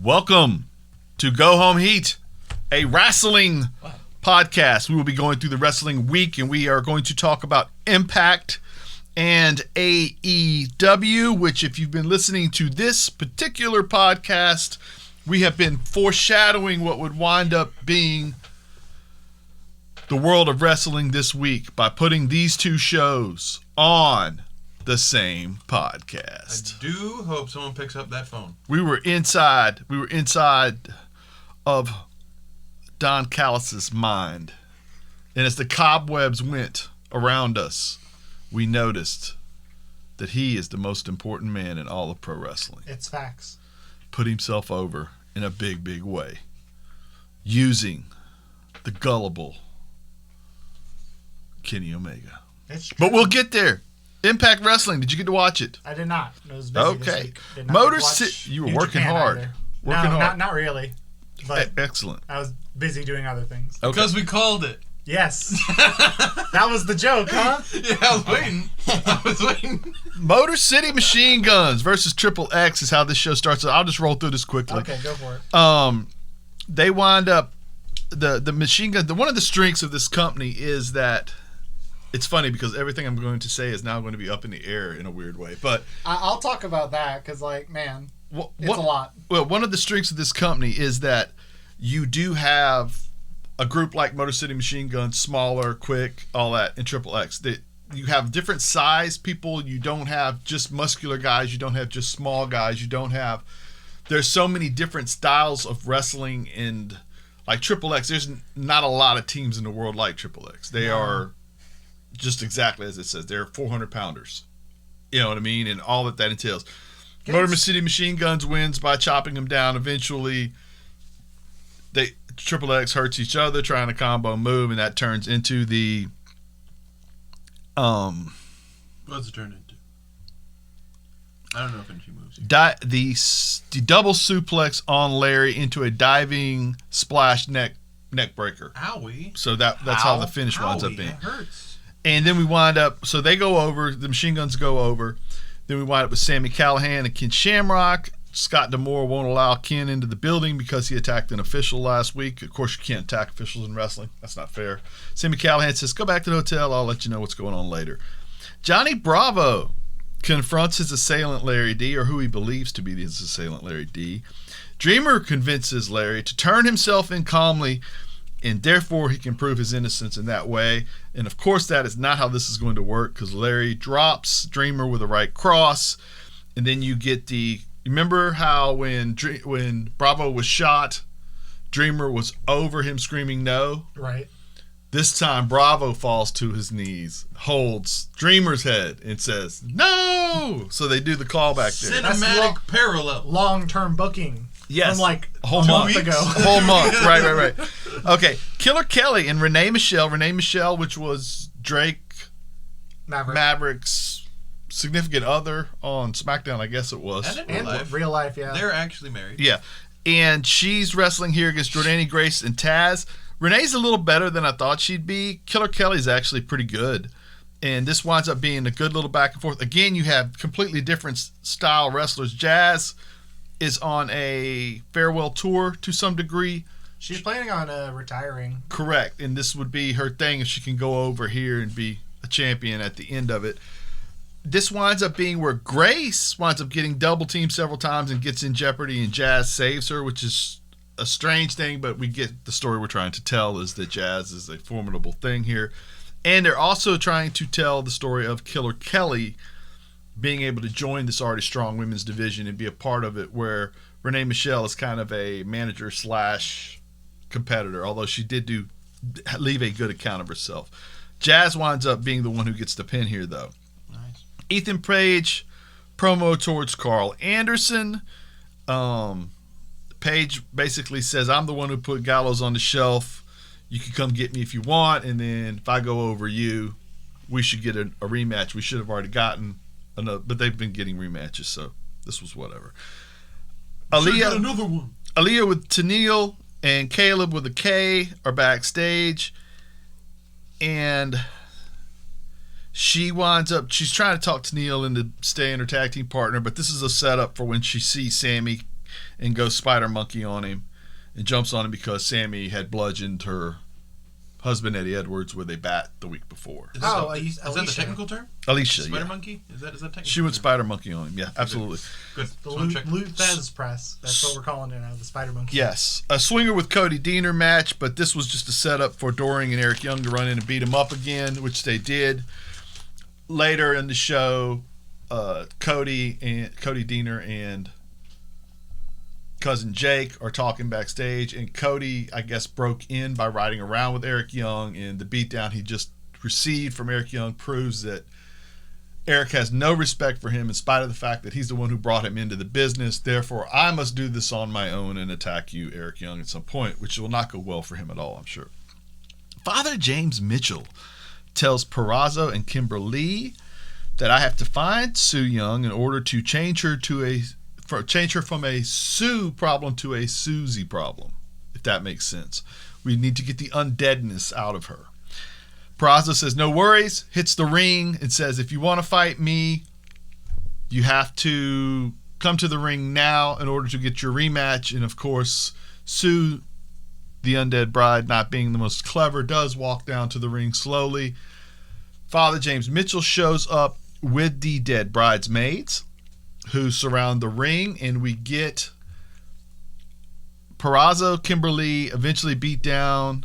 Welcome to Go Home Heat, a wrestling podcast. We will be going through the wrestling week, and we are going to talk about Impact and AEW, which if you've been listening to this particular podcast, we have been foreshadowing what would wind up being the world of wrestling this week by putting these two shows on the same podcast. I do hope someone picks up that phone. We were inside of Don Callis' mind. And as the cobwebs went around us, we noticed that he is the most important man in all of pro wrestling. It's facts. Put himself over in a big, big way. Using the gullible Kenny Omega. But we'll get there. Impact Wrestling. Did you get to watch it? I did not. It was busy this week. Motor City. You were working hard. Not really. But excellent. I was busy doing other things. Okay. Because we called it. Yes. That was the joke, huh? Yeah, I was waiting. Motor City Machine Guns versus Triple X is how this show starts. I'll just roll through this quickly. Okay, go for it. They wind up the Machine Gun. One of the strengths of this company is that it's funny because everything I'm going to say is now going to be up in the air in a weird way. But I'll talk about that because, it's a lot. Well, one of the strengths of this company is that you do have a group like Motor City Machine Guns, smaller, quick, all that, and Triple X. That you have different size people. You don't have just muscular guys. You don't have just small guys. There's so many different styles of wrestling, and like Triple X, there's not a lot of teams in the world like Triple X. They are just exactly as it says. They're 400-pounders. You know what I mean? And all that entails. Motor City Machine Guns wins by chopping them down. Eventually, Triple X hurts each other trying to combo move, and that turns into the What's it turn into? I don't know if anything moves. The double suplex on Larry into a diving splash neck breaker. Owie. So that's how the finish winds up being. That hurts. And then we wind up, so they go over, the Machine Guns go over. Then we wind up with Sami Callihan and Ken Shamrock. Scott D'Amore won't allow Ken into the building because he attacked an official last week. Of course, you can't attack officials in wrestling. That's not fair. Sami Callihan says, go back to the hotel. I'll let you know what's going on later. Johnny Bravo confronts his assailant Larry D, or who he believes to be his assailant Larry D. Dreamer convinces Larry to turn himself in calmly, and therefore he can prove his innocence in that way. And of course that is not how this is going to work, because Larry drops Dreamer with a right cross, and then you get remember how when Bravo was shot, Dreamer was over him screaming no? Right. This time Bravo falls to his knees, holds Dreamer's head, and says, no! So they do the callback there. Cinematic parallel. Long-term booking. Yes. From a whole month ago. A whole month. Right. Okay. Killer Kelly and Renee Michelle, which was Drake Maverick's significant other on SmackDown, I guess it was. And real life, yeah. They're actually married. Yeah. And she's wrestling here against Jordani Grace and Taz. Renee's a little better than I thought she'd be. Killer Kelly's actually pretty good. And this winds up being a good little back and forth. Again, you have completely different style wrestlers. Jazz is on a farewell tour to some degree. She's planning on retiring. Correct. And this would be her thing if she can go over here and be a champion at the end of it. This winds up being where Grace winds up getting double teamed several times and gets in jeopardy, and Jazz saves her, which is a strange thing, but we get the story we're trying to tell is that Jazz is a formidable thing here. And they're also trying to tell the story of Killer Kelly being able to join this already strong women's division and be a part of it, where Renee Michelle is kind of a manager / competitor, although she did leave a good account of herself. Jazz winds up being the one who gets the pin here, though. Nice. Ethan Page promo towards Carl Anderson. Page basically says, I'm the one who put Gallows on the shelf. You can come get me if you want, and then if I go over you, we should get a rematch. We should have already gotten another, but they've been getting rematches, so this was whatever. Aaliyah, another one. Aaliyah with Tennille and Caleb with a K are backstage, and she's trying to talk Tennille into staying her tag team partner, but this is a setup for when she sees Sammy and goes spider monkey on him and jumps on him because Sammy had bludgeoned her husband Eddie Edwards with a bat the week before. Is that the technical term? Alicia, Spider monkey? Is that technical? She went spider monkey on him. Yeah, absolutely. Good. The Lou Fez press. That's what we're calling it now, the Spider Monkey. Yes. A swinger with Cody Deaner match, but this was just a setup for Doring and Eric Young to run in and beat him up again, which they did. Later in the show, Cody Deaner and cousin Jake are talking backstage, and Cody, I guess, broke in by riding around with Eric Young, and the beatdown he just received from Eric Young proves that Eric has no respect for him in spite of the fact that he's the one who brought him into the business. Therefore, I must do this on my own and attack you, Eric Young, at some point, which will not go well for him at all, I'm sure. Father James Mitchell tells Purrazzo and Kimberly that I have to find Sue Young in order to change her from a Sue problem to a Susie problem, if that makes sense. We need to get the undeadness out of her. Purrazzo says, no worries, hits the ring and says, if you want to fight me, you have to come to the ring now in order to get your rematch. And of course, Sue, the undead bride, not being the most clever, does walk down to the ring slowly. Father James Mitchell shows up with the dead bridesmaids who surround the ring, and we get Purrazzo, Kimberly eventually beat down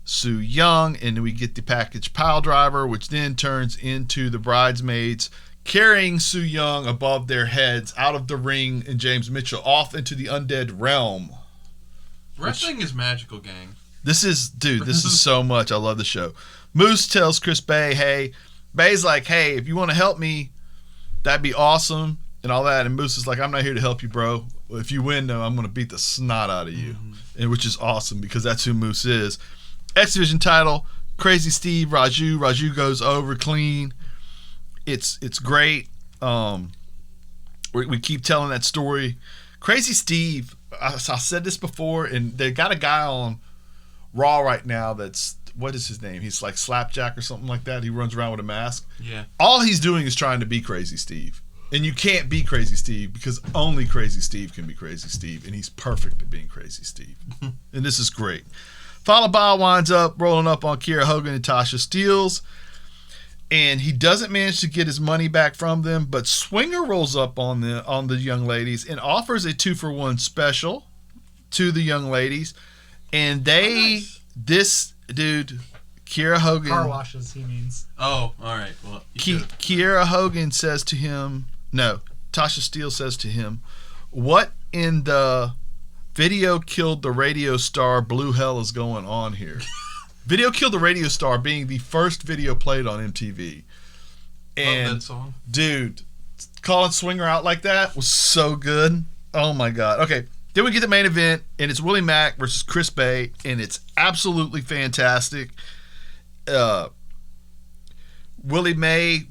Sue Young, and we get the package pile driver, which then turns into the bridesmaids carrying Sue Young above their heads out of the ring and James Mitchell off into the undead realm. Wrestling is magical, gang. This is so much. I love the show. Moose tells Chris Bay, hey, Bay's like, hey, if you want to help me, that'd be awesome and all that. And Moose is like, I'm not here to help you, bro. If you win, though, I'm going to beat the snot out of you. And which is awesome because that's who Moose is. X Division title, Crazy Steve, Raju. Raju goes over clean. It's great. We keep telling that story. Crazy Steve, I said this before, and they got a guy on Raw right now that's, what is his name? He's like Slapjack or something like that. He runs around with a mask. Yeah. All he's doing is trying to be Crazy Steve. And you can't be Crazy Steve because only Crazy Steve can be Crazy Steve, and he's perfect at being Crazy Steve. And this is great. Fallah Bahh winds up rolling up on Kiera Hogan and Tasha Steelz, and he doesn't manage to get his money back from them, but Swinger rolls up on the young ladies and offers a 2-for-1 special to the young ladies, and this dude, Kiera Hogan... Car washes, he means. Oh, all right. Well, Kiera Hogan says to him... No, Tasha Steelz says to him, what in the... Video Killed the Radio Star Blue Hell is going on here? Video Killed the Radio Star being the first video played on MTV. And, love that song. Dude, calling Swinger out like that was so good. Oh, my God. Okay, then we get the main event, and it's Willie Mack versus Chris Bay, and it's absolutely fantastic. Willie Mack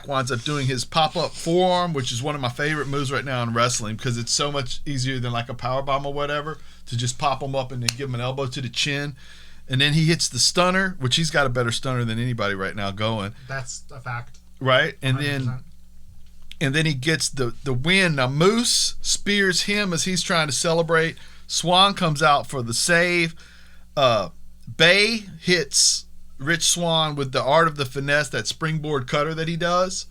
winds up doing his pop-up forearm, which is one of my favorite moves right now in wrestling because it's so much easier than like a powerbomb or whatever to just pop him up and then give him an elbow to the chin. And then he hits the stunner, which he's got a better stunner than anybody right now going. That's a fact. Right? And 100%. then he gets the win. Now Moose spears him as he's trying to celebrate. Swan comes out for the save. Bay hits Rich Swann with the art of the finesse, that springboard cutter that he does,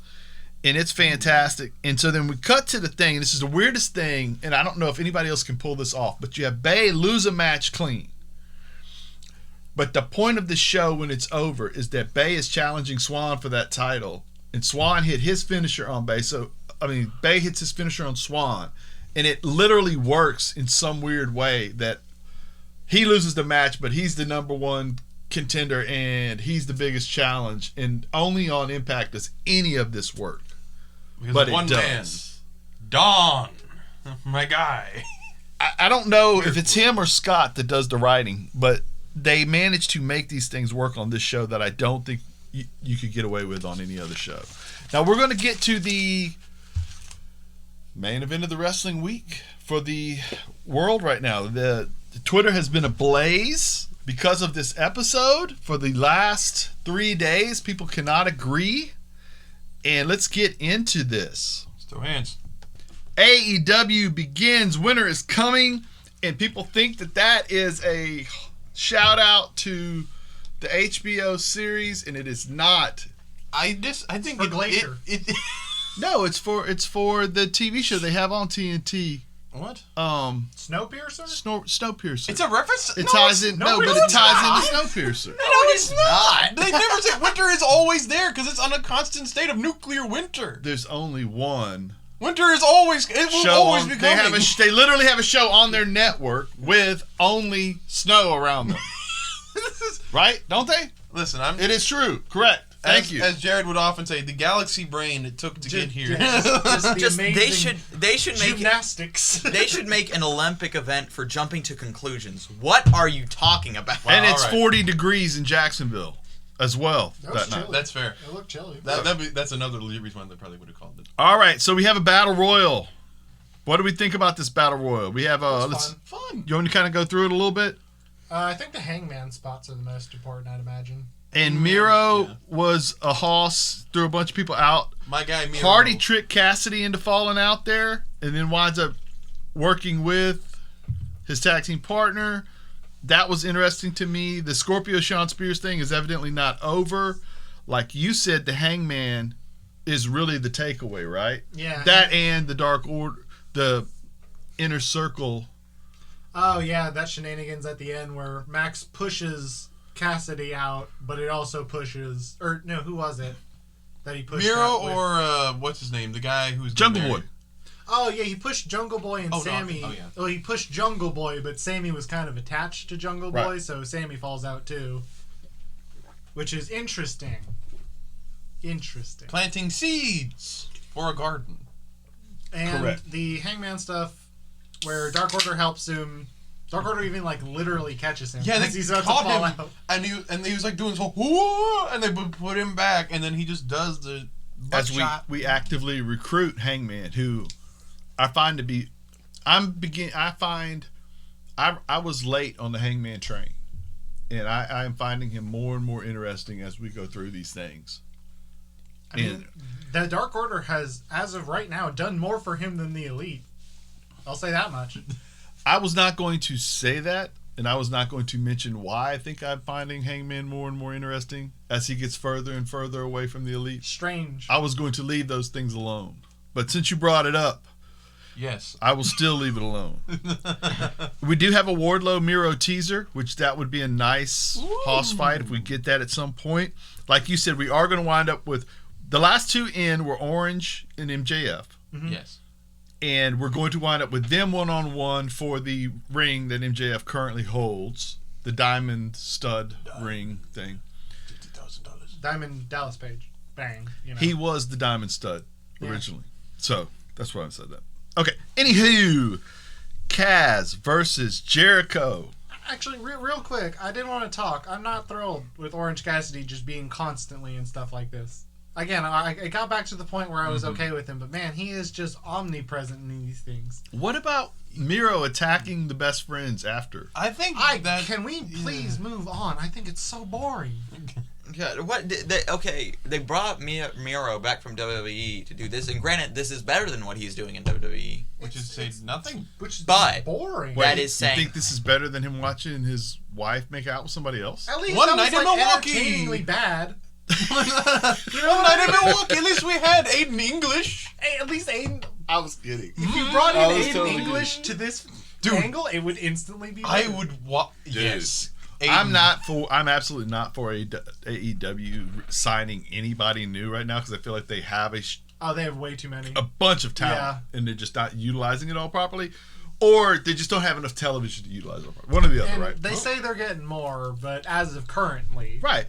and it's fantastic. And so then we cut to the thing, and this is the weirdest thing, and I don't know if anybody else can pull this off, but you have Bay lose a match clean. But the point of the show when it's over is that Bay is challenging Swann for that title, and Swann hit his finisher on Bay. Bay hits his finisher on Swann, and it literally works in some weird way that he loses the match, but he's the number one contender and he's the biggest challenge, and only on Impact does any of this work. Because but one it does. Man, Don, my guy. I don't know if it's him or Scott that does the writing, but they managed to make these things work on this show that I don't think you could get away with on any other show. Now we're going to get to the main event of the wrestling week for the world right now. The Twitter has been ablaze because of this episode. For the last 3 days, people cannot agree. And let's get into this. Let's throw hands. AEW begins. Winter is coming, and people think that is a shout out to the HBO series, and it is not. I think for Glacier. No, it's for the TV show they have on TNT. What? Snowpiercer? Snowpiercer. It's a reference. It ties in. No, but it ties into Snowpiercer. No, it's not. They never say winter is always there because it's on a constant state of nuclear winter. There's only one. Winter is always. It will always be coming. They literally have a show on their network with only snow around them. Right? Don't they? Listen, It is true. Correct. Thank you. As Jared would often say, the galaxy brain it took to get here. They should make gymnastics. They should make an Olympic event for jumping to conclusions. What are you talking about? And it's 40 degrees in Jacksonville as well that night. That's fair. It looked chilly. That's another reason why they probably would have called it. All right, so we have a battle royal. What do we think about this battle royal? We have Fun. You want to kind of go through it a little bit? I think the hangman spots are the most important, I'd imagine. And Miro was a hoss, threw a bunch of people out. My guy Miro. Hardy tricked Cassidy into falling out there, and then winds up working with his tag team partner. That was interesting to me. The Scorpio Sean Spears thing is evidently not over. Like you said, the Hangman is really the takeaway, right? Yeah. That and the Dark Order, the Inner Circle. Oh, yeah, that shenanigans at the end where Max pushes Cassidy out, but it also pushes... Or, no, who was it that he pushed Miro out with? or, what's his name? The guy who's... Jungle Boy. Oh, yeah, he pushed Jungle Boy and Sammy. Oh, yeah. Well, he pushed Jungle Boy, but Sammy was kind of attached to Jungle Boy, Right. so Sammy falls out too. Which is interesting. Interesting. Planting seeds for a garden. And Correct. the Hangman stuff, where Dark Order helps him... Dark Order even, like, literally catches him. Yeah, they he's about to caught fall him, out. and he was like doing so, whoa, and they put him back, and then he just does the butt As shot. we actively recruit Hangman, who I find to be... I was late on the Hangman train. And I am finding him more and more interesting as we go through these things. I mean, the Dark Order has, as of right now, done more for him than the Elite. I'll say that much. I was not going to say that, and I was not going to mention why I think I'm finding Hangman more and more interesting as he gets further and further away from the Elite. Strange. I was going to leave those things alone. But since you brought it up, Yes. I will still leave it alone. We do have a Wardlow Miro teaser, which that would be a nice hoss fight if we get that at some point. Like you said, we are going to wind up with the last two in were Orange and MJF. Mm-hmm. Yes. And we're going to wind up with them one-on-one for the ring that MJF currently holds. The diamond stud ring thing. $50,000. Diamond Dallas Page. Bang. You know. He was the diamond stud originally. So, that's why I said that. Okay, anywho. Kaz versus Jericho. Actually, real quick, I did want to talk. I'm not thrilled with Orange Cassidy just being constantly and stuff like this. Again, I got back to the point where I was okay with him, but man, he is just omnipresent in these things. What about Miro attacking the best friends after? I think Can we please move on? I think it's so boring. Yeah, they brought Miro back from WWE to do this, and granted, this is better than what he's doing in WWE. Which is say nothing. Which is But- boring. That is saying. You think this is better than him watching his wife make out with somebody else? At least One that night was, in like, Milwaukee. entertainingly bad. One night in Milwaukee, at least we had Aiden English. Hey, at least Aiden. I was kidding. If you brought in I was Aiden totally English to this Dude. angle, it would instantly be I better. would yes. I'm absolutely not for AEW signing anybody new right now because I feel like they have Oh, they have way too many. a bunch of talent and they're just not utilizing it all properly, or they just don't have enough television to utilize it all properly. One or the other, And right? they say they're getting more, but as of currently, Right,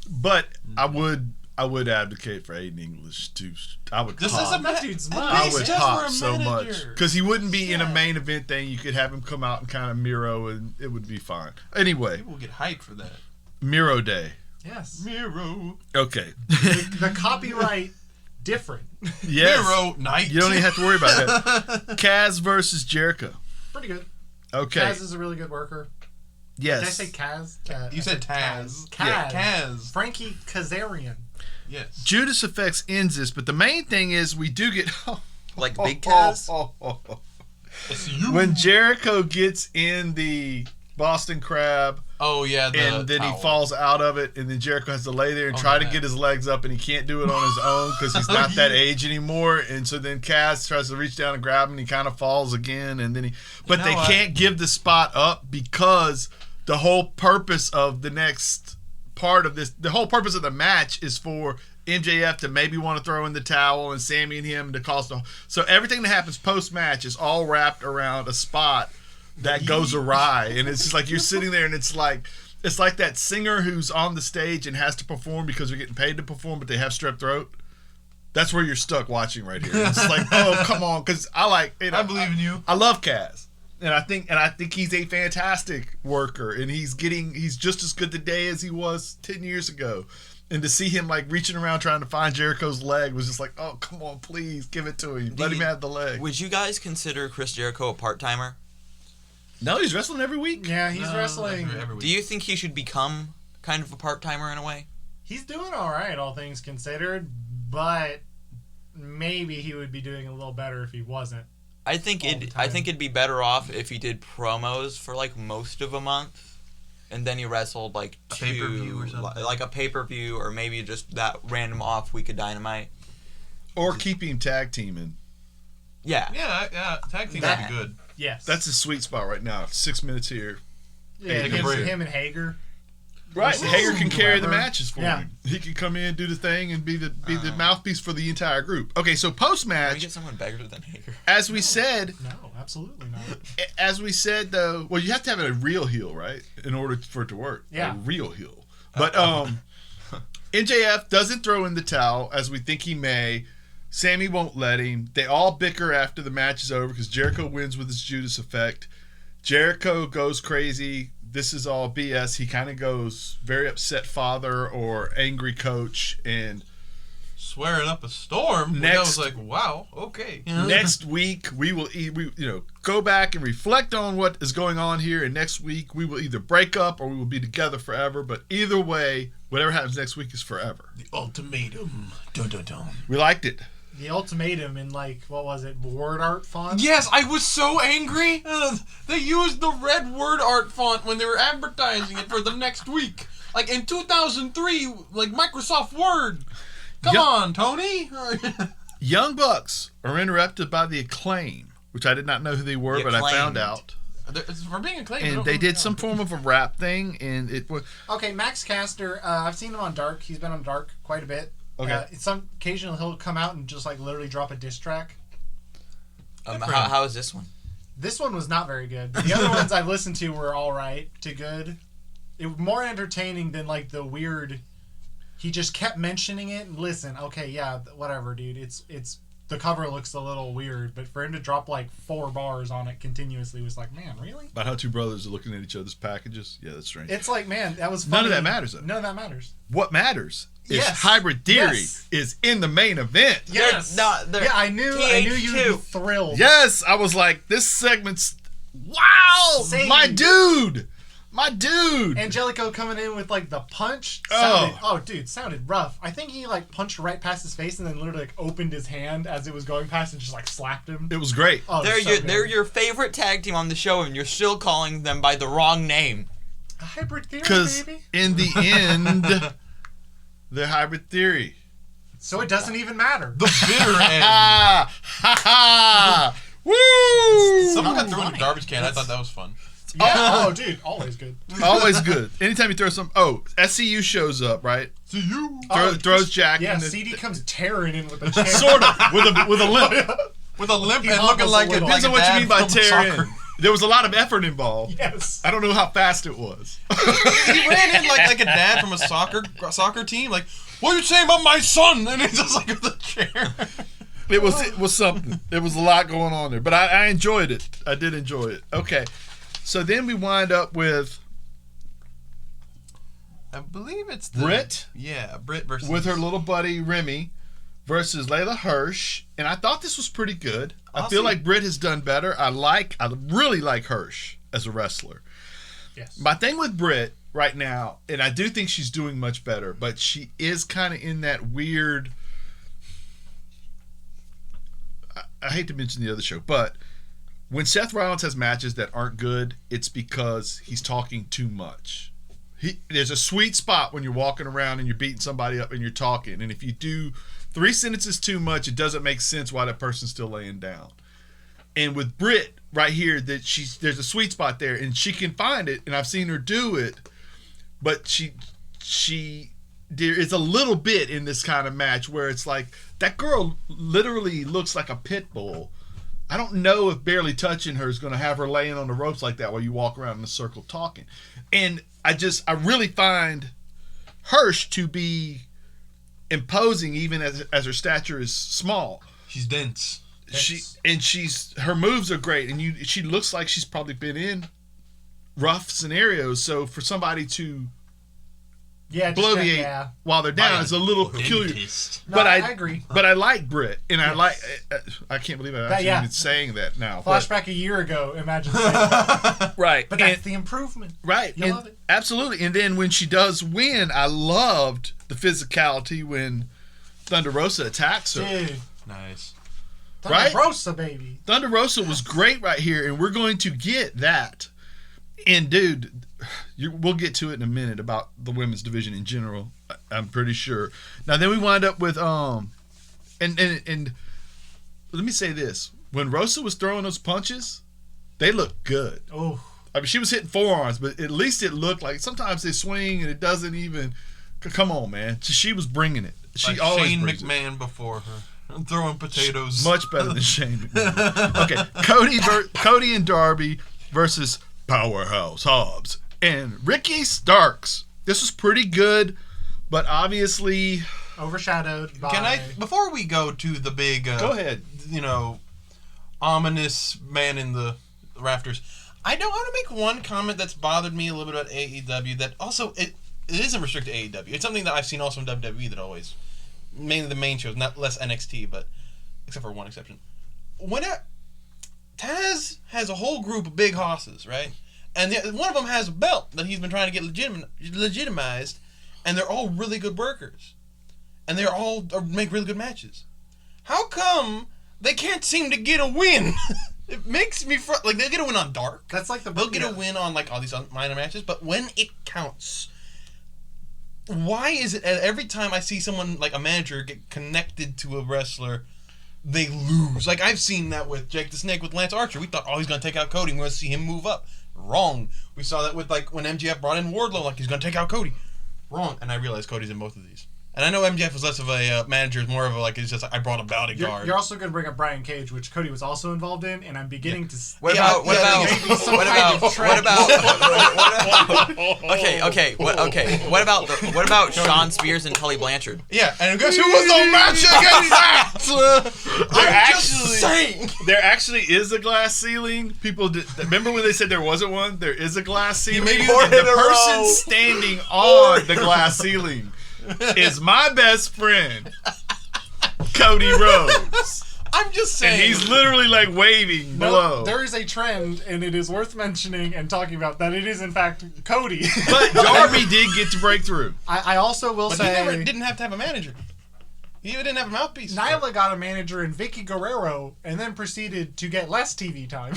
but I would advocate for Aiden English to. I would. This pop. is a that dude's at nuts. I least would just pop for a so much manager. because he wouldn't be in a Yeah. main event thing. You could have him come out and kind of Miro, and it would be fine. Anyway, People get hyped for that. Miro Day. Yes. Miro. Okay. The copyright different. Yes. Miro night. You don't even have to worry about that. Kaz versus Jericho. Pretty good. Okay. Kaz is a really good worker. Yes. Did I say Kaz? You said Taz. Kaz. Yeah, Kaz. Frankie Kazarian. Yes. Judas Effects ends this, but the main thing is we do get. Like Big Kaz? When Jericho gets in the Boston Crab, Oh yeah, and then he falls out of it, and then Jericho has to lay there and try to get his legs up, and he can't do it on his own because he's not that age anymore. And so then Kaz tries to reach down and grab him, and he kind of falls again. And then they can't give the spot up because the whole purpose of the next part of this, the whole purpose of the match is for MJF to maybe want to throw in the towel and Sammy and him to cause so everything that happens post match is all wrapped around a spot that goes awry, and it's just like you're sitting there, and it's like that singer who's on the stage and has to perform because they're getting paid to perform, but they have strep throat. That's where you're stuck watching right here. It's like, oh, come on, because I believe in you. I love Kaz, and I think he's a fantastic worker, and he's just as good today as he was 10 years ago. And to see him like reaching around trying to find Jericho's leg was just like, oh, come on, please give it to him. Let him have the leg. Would you guys consider Chris Jericho a part-timer? No, he's wrestling every week. Yeah, he's wrestling. Every week. Do you think he should become kind of a part-timer in a way? He's doing all right, all things considered, but maybe he would be doing a little better if he wasn't. I think it'd be better off if he did promos for like most of a month, and then he wrestled like a pay-per-view or something, like a pay-per-view, or maybe just that random off week of Dynamite, or keep him tag teaming. Yeah. Yeah. Tag team would be good. Yes. That's his sweet spot right now. 6 minutes here. Yeah, Take a break. him and Hager. Right. Ooh, Hager can carry the whoever. matches for him. He can come in, do the thing, and be the mouthpiece for the entire group. Okay, so Can we post-match, get someone bigger than Hager? as we said, No, absolutely not. though, well, you have to have a real heel, right, in order for it to work. Yeah. A real heel. But MJF doesn't throw in the towel, as we think he may. Sammy won't let him. They all bicker after the match is over because Jericho wins with his Judas effect. Jericho goes crazy. This is all BS. He kind of goes very upset father or angry coach. And Swearing up a storm. I was like, wow, okay. next week we will go back and reflect on what is going on here. And next week we will either break up or we will be together forever. But either way, whatever happens next week is forever. The ultimatum. Dun dun dun. We liked it. The ultimatum in, like, what was it, word art font? Yes, I was so angry. They used the red word art font when they were advertising it for the next week. Like in 2003, like Microsoft Word. Come on, Tony. Young Bucks are interrupted by the Acclaim, which I did not know who they were, but I found out. For being acclaimed. And they did some form of a rap thing, and it was... Okay, Max Caster, I've seen him on Dark. He's been on Dark quite a bit. Okay. Occasionally he'll come out and just like literally drop a diss track. How is this one? This one was not very good. The other ones I listened to were all right to good. It was more entertaining than like the weird. He just kept mentioning it. And listen, okay, yeah, whatever, dude. It's the cover looks a little weird, but for him to drop like 4 bars on it continuously was like, man, really? About how two brothers are looking at each other's packages. Yeah, that's strange. It's like, man, that was funny. None of that matters, though. None of that matters. What matters is Yes. Hybrid Theory Yes. is in the main event. Yes. They're Yeah, I knew you'd be TH2. thrilled. Yes, I was like, this segment's... Wow! Same. My dude! My dude! Angelico coming in with like the punch sounded rough. I think he like punched right past his face and then literally like opened his hand as it was going past and just like slapped him. It was great. Oh, They're your favorite tag team on the show, and you're still calling them by the wrong name. a Hybrid Theory, Because baby. in the end, the Hybrid Theory. So it doesn't even matter. The bitter end. Ha ha! Woo! Someone got thrown in a garbage can. I thought that was fun. Yeah. Oh, dude, always good. Always good. Anytime you throw some... Oh, SCU shows up, right? See you. Throws Jack Yeah, in the... CD comes tearing in with a chair. Sort of. With a limp. With a limp He and looking hobbles like a a little. Depends on what you mean by tear soccer. in. There was a lot of effort involved. Yes. I don't know how fast it was. He ran in like a dad from a soccer team. Like, what are you saying about my son? And he's just like with the chair. It was something. There was a lot going on there. But I enjoyed it. I did enjoy it. Okay. So then we wind up with I believe it's Britt. Yeah, Britt versus with her little buddy Remy versus Layla Hirsch. And I thought this was pretty good. I feel Awesome. like Britt has done better. I really like Hirsch as a wrestler. Yes. My thing with Britt right now, and I do think she's doing much better, but she is kind of in that weird... I hate to mention the other show, but when Seth Rollins has matches that aren't good, it's because he's talking too much. There's a sweet spot when you're walking around and you're beating somebody up and you're talking. And if you do 3 sentences too much, it doesn't make sense why that person's still laying down. And with Britt right here, there's a sweet spot there, and she can find it, and I've seen her do it. But there is a little bit in this kind of match where it's like that girl literally looks like a pit bull. I don't know if barely touching her is going to have her laying on the ropes like that while you walk around in a circle talking. And I really find Hirsch to be imposing even as her stature is small. She's dense. Her moves are great, and she looks like she's probably been in rough scenarios. So for somebody to bloviate while they're down is a little peculiar. No, but I agree. But I like Britt, and I can't believe I'm actually even saying that now. Flashback a year ago, imagine saying that. Right. But that's the improvement. Right. You love it. Absolutely. And then when she does win, I loved the physicality when Thunder Rosa attacks her. Dude. Nice. Thunder Rosa, baby. Thunder Rosa was great right here, and we're going to get that. And, dude, we'll get to it in a minute about the women's division in general, I'm pretty sure. Now, then we wind up with, and let me say this. When Rosa was throwing those punches, they looked good. Oh. I mean, she was hitting forearms, but at least it looked like sometimes they swing and it doesn't even. Come on, man. She was bringing it. She like always Shane brings McMahon before her. Throwing potatoes. Much better than Shane McMahon. Okay, Cody and Darby versus Powerhouse Hobbs and Ricky Starks. This was pretty good, but obviously overshadowed by... Can I, before we go to the big... go ahead. Ominous man in the rafters, I don't want to make one comment that's bothered me a little bit about AEW that also, it isn't restricted to AEW. It's something that I've seen also in WWE that always... Mainly the main shows, not less NXT, but except for one exception. Taz has a whole group of big hosses, right? And one of them has a belt that he's been trying to get legitimized, and they're all really good workers, and they're all make really good matches. How come they can't seem to get a win? It makes me like they'll get a win on Dark. That's like they'll get a win on like all these minor matches, but when it counts. Why is it every time I see someone like a manager get connected to a wrestler, they lose? Like I've seen that with Jake the Snake with Lance Archer. We thought, he's going to take out Cody. We're going to see him move up. Wrong. We saw that with like when MJF brought in Wardlow, like he's going to take out Cody. Wrong. And I realized Cody's in both of these. And I know MJF was less of a manager, it's more of a like it's just like I brought a bodyguard. You're also going to bring up Brian Cage, which Cody was also involved in, and I'm beginning to. What about Sean Spears and Tully Blanchard? Yeah, and guess who was the match against that? There actually is a glass ceiling. People remember when they said there wasn't one? There is a glass ceiling. Maybe and the person standing on the glass ceiling is my best friend, Cody Rhodes. I'm just saying. And he's literally like waving below. There is a trend, and it is worth mentioning and talking about that it is in fact Cody. But Darby did get to break through. I also will say... he didn't have to have a manager. He even didn't have a mouthpiece. Nyla got a manager in Vicky Guerrero and then proceeded to get less TV time.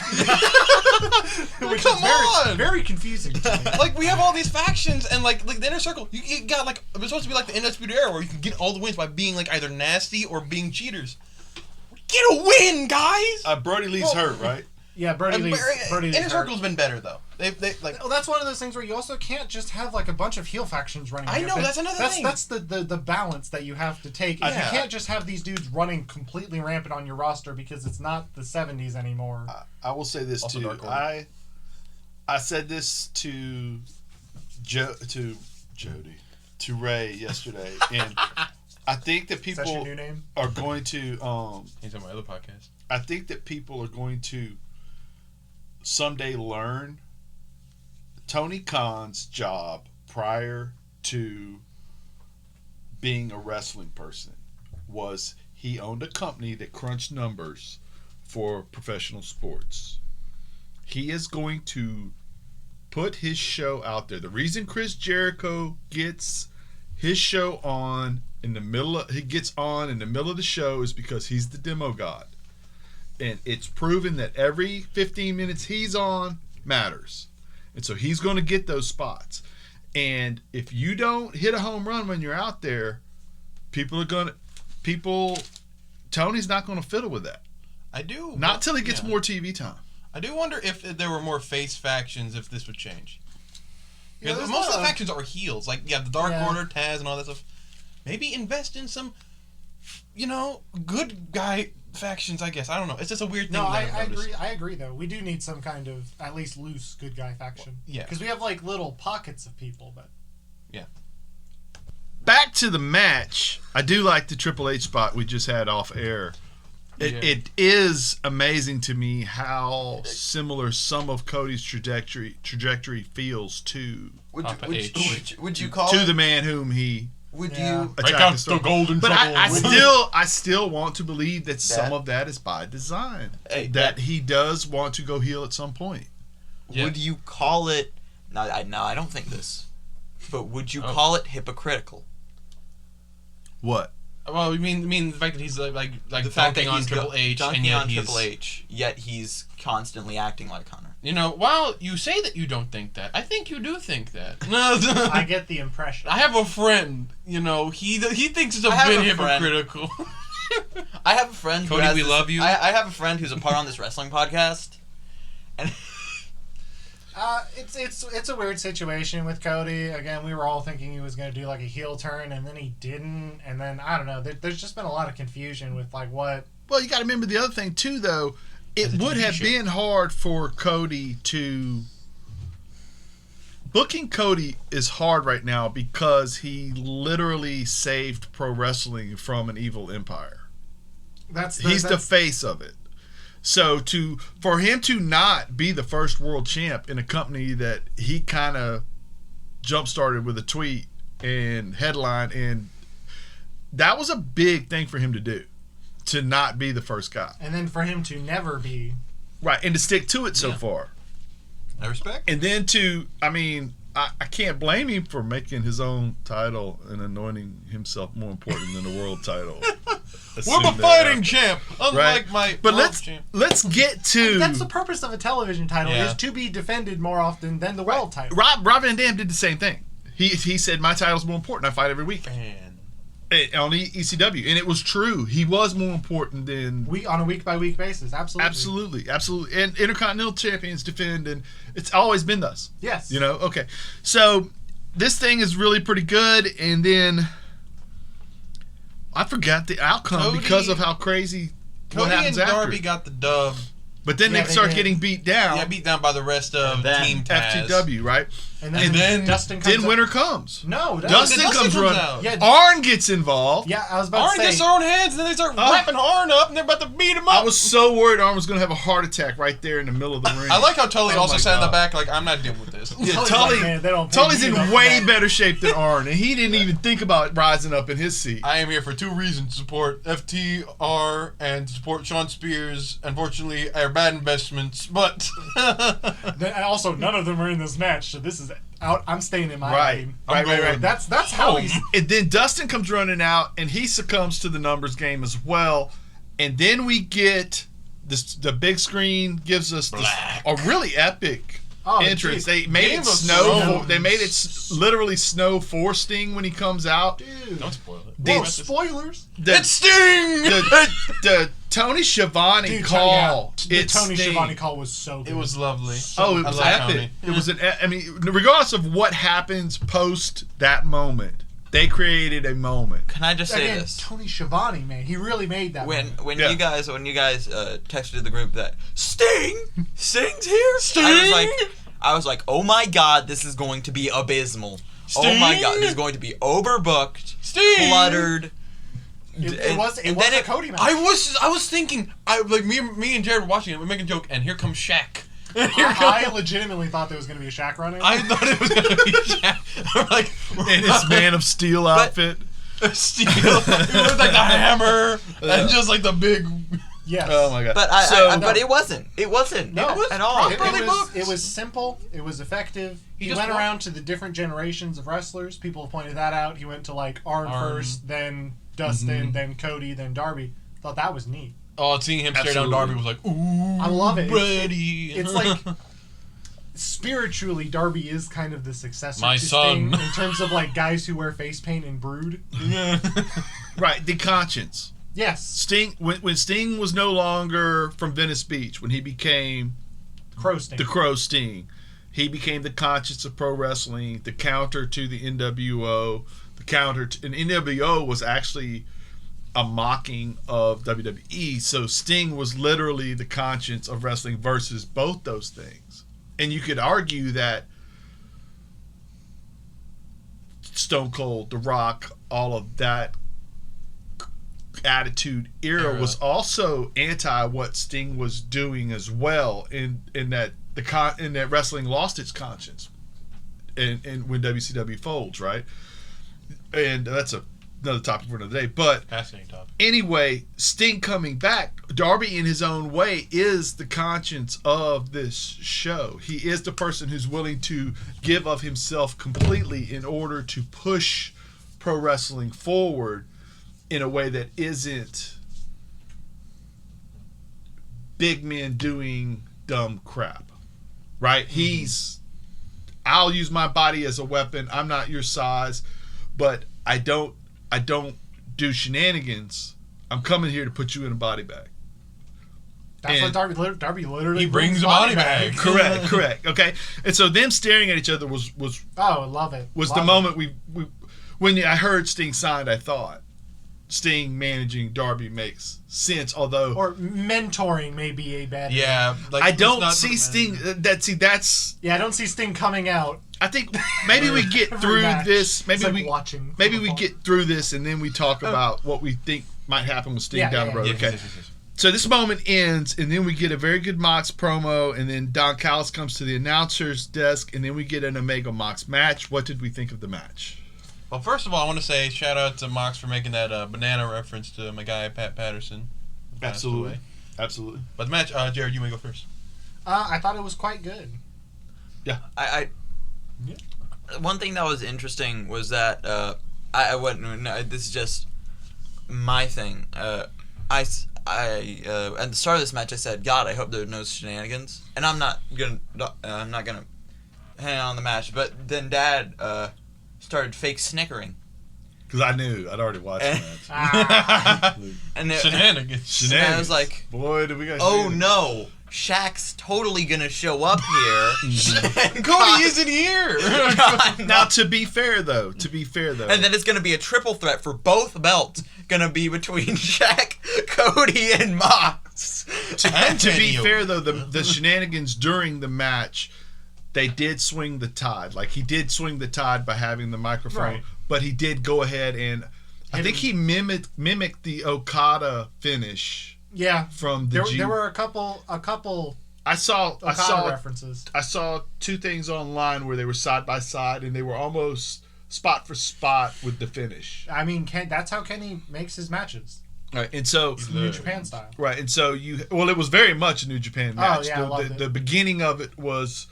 Which is very confusing to me. Like, we have all these factions, and like the Inner Circle, you got like, it's supposed to be like the Undisputed Era where you can get all the wins by being like either nasty or being cheaters. Get a win, guys! Brody Lee's hurt, right? Yeah, Brody Lee's Inner Circle's been better, though. They like. Well, that's one of those things where you also can't just have like a bunch of heel factions running. I know, that's another thing. That's the balance that you have to take. You can't just have these dudes running completely rampant on your roster because it's not the 70s anymore. I will say this also too. I said this to Ray yesterday, and I think that people Is that your new name? are going to. He's on my other podcast. I think that people are going to someday learn Tony Khan's job prior to being a wrestling person was he owned a company that crunched numbers for professional sports. He is going to put his show out there. The reason Chris Jericho gets his show on in the middle of the show is because he's the demo god. And it's proven that every 15 minutes he's on matters. And so he's going to get those spots. And if you don't hit a home run when you're out there, Tony's not going to fiddle with that. I do. Not till he gets more TV time. I do wonder if there were more face factions, if this would change. Yeah, Because most of the factions are heels. Like, the Dark Order, Taz, and all that stuff. Maybe invest in some, good guy factions, I guess. I don't know. It's just a weird thing. No, I agree, though. We do need some kind of, at least loose, good guy faction. Yeah. Because we have, little pockets of people, but... Yeah. Back to the match. I do like the Triple H spot we just had off air. It is amazing to me how similar some of Cody's trajectory feels to Would you call it? the man whom he Would Yeah. you? Break out the golden But trouble. I still want to believe that some of that is by design. Hey, that he does want to go heel at some point. Yeah. Would you call it? No, I don't think this. But would you call it hypocritical? What? Well, you mean the fact that he's like The fact that dunking on he's Triple H, and dunking yet on he's Triple H, yet he's constantly acting like Hunter. While you say that you don't think that, I think you do think that. No, I get the impression. I have a friend. He thinks it's a I have bit a friend. hypocritical. I have a friend. Cody, who has we this- love you. I have a friend who's a part on this wrestling podcast, and It's a weird situation with Cody. Again, we were all thinking he was going to do a heel turn, and then he didn't. And then I don't know. There's just been a lot of confusion with what. Well, you got to remember the other thing too, though. It As a would TV have show. been hard for Cody to. Booking Cody is hard right now because he literally saved pro wrestling from an evil empire. He's the face of it. So for him to not be the first world champ in a company that he kind of jump started with a tweet and headline, and that was a big thing for him to do, to not be the first guy. And then for him to never be. Right, and to stick to it so far. I respect. And then I can't blame him for making his own title and anointing himself more important than the world title. We're the fighting champ, unlike my But world champ. let's get to That's the purpose of a television title, Yeah. is to be defended more often than the world title. Rob Van Dam did the same thing. He said my title's more important. I fight every week on ECW, and it was true. He was more important than On a week-by-week basis, absolutely. absolutely. And Intercontinental champions defend, and it's always been thus. Yes. Okay. So this thing is really pretty good, and then I forgot the outcome Cody- because of how crazy what Cody and happens after. Darby got the dub. But then Yeah, they they start did. getting beat down. Yeah, beat down by the rest of And then Team Taz. FTW, right? And And then, then Dustin comes Then up- winter comes. No, Dustin comes running. out. Yeah, Arn gets involved. yeah, I was about Arn to say. gets their own hands, and then they start wrapping Arn up, and they're about to beat him up. I was so worried Arn was going to have a heart attack right there in the middle of the ring. I like how Tully Oh also my sat in the God. back, like, I'm not dealing with this. Yeah, Tully's Tully, like, man, they don't pay Tully's me in enough for way that. better shape than Arn, and he didn't even think about rising up in his seat. I am here for two reasons: to support FTR and to support Sean Spears. Unfortunately, are bad investments, but And also, none of them are in this match, so this is out. I'm staying in my Right. lane. Right. That's how he's. And then Dustin comes running out, and he succumbs to the numbers game as well. And then we get this. The big screen gives us a really epic entrance. geez. They made Game it of snow. Thrones. They made it literally snow for Sting when he comes out. Dude. don't spoil it. Whoa, Dude, spoilers. It's Sting. the Tony Schiavone Dude, call. The it's Tony Sting. Schiavone call was so good. It was lovely. Oh, it I was love epic. Tony. It was I mean, regardless of what happens post that moment, they created a moment. Can I just say Again, this? Tony Schiavone, man, he really made that. When moment. Yeah. you guys texted the group that Sting's here, Sting? I was like, oh my god, this is going to be abysmal. Oh my god, this is going to be overbooked, Sting? cluttered. It was and a then Cody match. I was thinking, me and Jared were watching it. We're making a joke, and here comes Shaq. I legitimately thought there was going to be a Shaq running. I thought it was gonna be Shaq. I'm like, In his Man of Steel outfit. Steel. It was like the hammer and just like the big. yes. Oh my god. But but it wasn't. It wasn't. No. It was at all. It was simple. It was effective. He just went wa- around to the different generations of wrestlers. People have pointed that out. He went to Arn Arn. first, then Dustin, then Cody, then Darby. Thought that was neat. Oh, seeing him stare down Absolutely. Darby was like, ooh, I love it. Buddy. It's like spiritually, Darby is kind of the successor My to son. Sting in terms of like guys who wear face paint and brood. Right, the conscience. Yes, Sting, when Sting was no longer from Venice Beach, when he became Crow Sting. the Crow Sting, he became the conscience of pro wrestling, the counter to the NWO. And NWO was actually a mocking of WWE. So Sting was literally the conscience of wrestling versus both those things. And you could argue that Stone Cold, The Rock, all of that Attitude Era was also anti what Sting was doing as well, in that that wrestling lost its conscience, and when WCW folds, right? And that's another topic for another day. But Fascinating topic. anyway, Sting coming back, Darby in his own way is the conscience of this show. He is the person who's willing to give of himself completely in order to push pro wrestling forward in a way that isn't big men doing dumb crap, right? He's, I'll use my body as a weapon. I'm not your size, but I don't do shenanigans. I'm coming here to put you in a body bag. That's And- what Darby literally He brings a body bag. Correct. Okay, and so them staring at each other was Oh, I love it. was Love the it. moment we when I heard Sting signed. I thought Sting managing Darby makes sense, although Or mentoring may be a bad. Yeah, like I it's don't not see the- Sting. That's. Yeah, I don't see Sting coming out. I think maybe we get every through match. this. It's Maybe like we watching. maybe we football. get through this and then we talk about what we think might happen with Sting Yeah, down yeah, the road. Yes, Okay. yes. So this moment ends, and then we get a very good Mox promo, and then Don Callis comes to the announcer's desk, and then we get an Omega Mox match. What did we think of the match? Well, first of all, I want to say shout out to Mox for making that banana reference to my guy Pat Patterson. who passed away. Absolutely. But the match, Jared, you may go first. I thought it was quite good. I Yeah. One thing that was interesting was that I wouldn't. No, this is just my thing. I at the start of this match I said, God, I hope there are no shenanigans, and I'm not gonna hang on the match. But then Dad started fake snickering, Because I knew. I'd already watched the match. Ah, and Shenanigans. and I was like, Boy, did we guys oh no, Shaq's totally gonna show up here. And Cody isn't here. Now, to be fair, though. And then it's going to be a triple threat for both belts. Going to be between Shaq, Cody, and Mox. And to be Antonio. fair, though, the shenanigans during the match, they did swing the tide. Like, he did swing the tide by having the microphone, Right. but he did go ahead and I think he mimicked the Okada finish yeah. from the There were a couple I saw Okada references. I saw two things online where they were side by side and they were almost spot for spot with the finish. I mean, that's how Kenny makes his matches. Right, and so New Japan style. right, and so it was very much a New Japan match. yeah, I loved it. The beginning of it was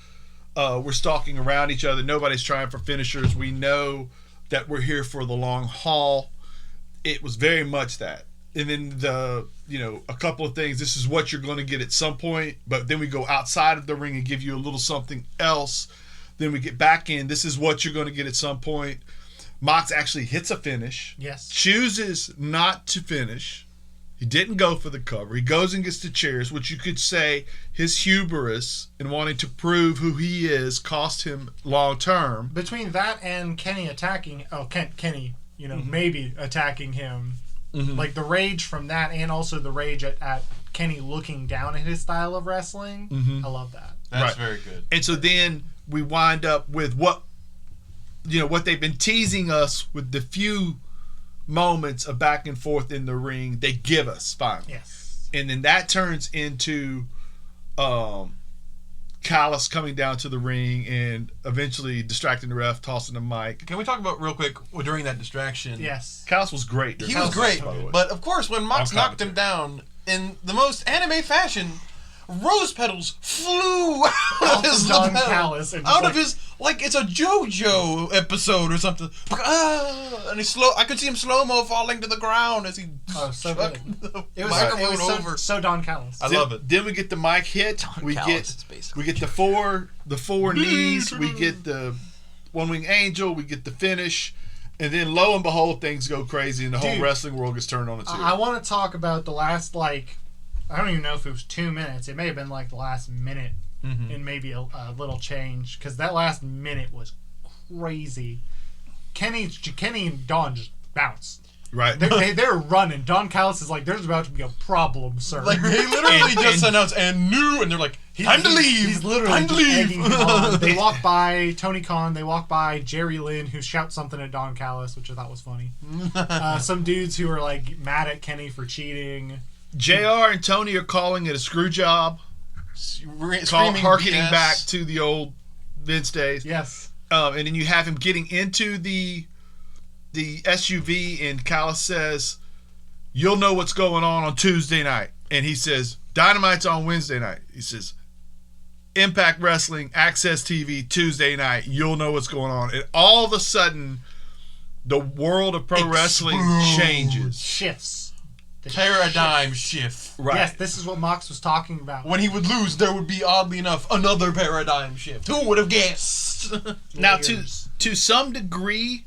we're stalking around each other. Nobody's trying for finishers. We know that we're here for the long haul. It was very much that. And then a couple of things. This is what you're going to get at some point, but then we go outside of the ring and give you a little something else. Then we get back in. This is what you're going to get at some point. Mox actually hits a finish. Yes. Chooses not to finish. He didn't go for the cover. He goes and gets the chairs, which you could say his hubris in wanting to prove who he is cost him long term. Between that and Kenny attacking, Kenny, maybe attacking him, like the rage from that, and also the rage at Kenny looking down at his style of wrestling. I love that. That's Right. very good. And so then we wind up with what they've been teasing us with the few moments of back and forth in the ring. They give us finally. Yes. And then that turns into Callis coming down to the ring and eventually distracting the ref, tossing the mic. Can we talk about real quick during that distraction? Yes. Callis was great. He was great, by the way. but of course when Mox On knocked him commentary. down in the most anime fashion, rose petals flew out of his Don lapel. Callis and Out of his, like it's a JoJo episode or something. And I could see him slow-mo falling to the ground as he so chucked good. the It was, microphone over. so Don Callis. I love it. Then we get the mic hit. We Callis is get basically the four knees. We get the one wing angel. We get the finish, and then lo and behold, things go crazy, and the whole wrestling world gets turned on its ear. I want to talk about the last, like, I don't even know if it was 2 minutes. It may have been like the last minute and maybe a little change, because that last minute was crazy. Kenny and Don just bounced. Right. They're running. Don Callis is like, there's about to be a problem, sir. Like they literally just announced and they're like, time to leave. He's literally time to just leave. egging him on. They walk by Tony Khan. They walk by Jerry Lynn, who shouts something at Don Callis, which I thought was funny. Some dudes who are like mad at Kenny for cheating. JR and Tony are calling it a screw job. Harkening BS. back to the old Vince days. Yes. And then you have him getting into the SUV, and Callis says, "You'll know what's going on Tuesday night." And he says, "Dynamite's on Wednesday night." He says, "Impact Wrestling, Access TV, Tuesday night. You'll know what's going on." And all of a sudden, the world of pro wrestling changes. Shifts. The Paradigm shift. Right. Yes, this is what Mox was talking about. When he would lose, there would be, oddly enough, another paradigm shift. Who would have guessed? Now, to some degree,